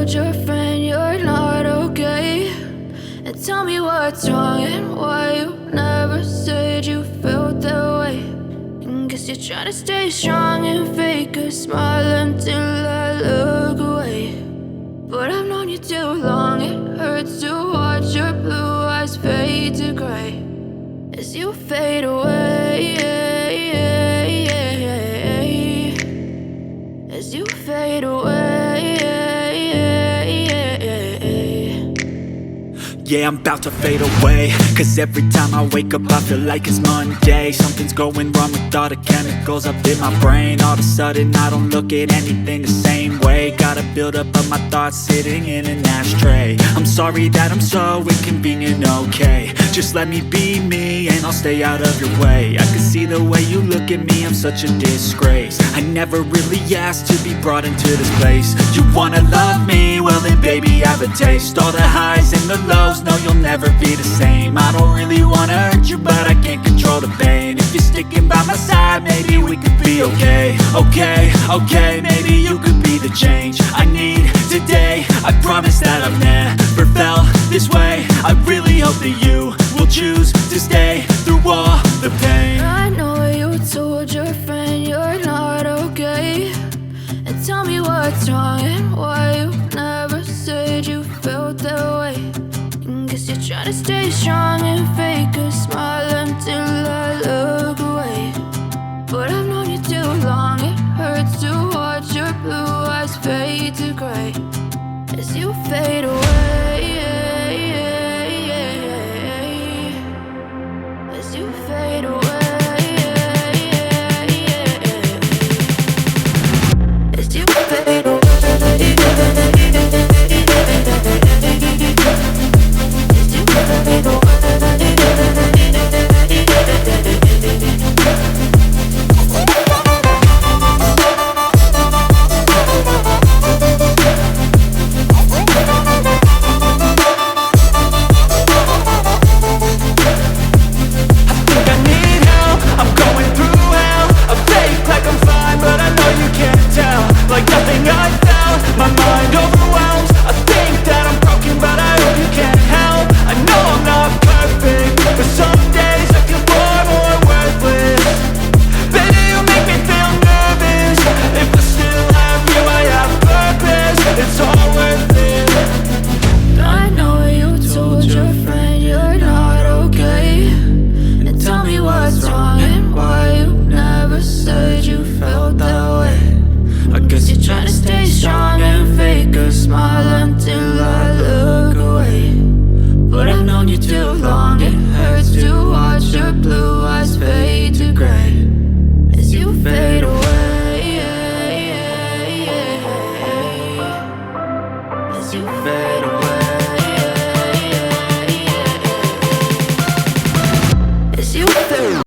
told your friend you're not okay, and tell me what's wrong and why you never said you felt that way. And guess you're trying to stay strong and fake a smile until I look away. But I've known you too long, it hurts to watch your blue eyes fade to gray as you fade away, as you fade away. Yeah, I'm about to fade away, cause every time I wake up I feel like it's Monday. Something's going wrong with all the chemicals up in my brain. All of a sudden I don't look at anything the same way. Got a buildup of my thoughts sitting in an ashtray. I'm sorry that I'm so inconvenient, okay. Just let me be me and I'll stay out of your way. I can see the way you look at me, I'm such a disgrace. I never really asked to be brought into this place. You wanna love me? Well then baby, have a taste. All the highs and the lows, no, you'll never be the same. I don't really wanna hurt you, but I can't control the pain. If you're sticking by my side, maybe we could be okay. Okay, maybe you could be the change I need today. I promise that I've never felt this way. I really hope that you will choose to stay through all the pain. I know you told your friend you're not okay, and tell me what's wrong and why you never said you felt that way. And guess you're trying to stay strong and fake a smile until I look away. But I've known you too long, it hurts to watch your blue eyes fade to gray as you fade away, as you fade away. As you fade away. As you fade away.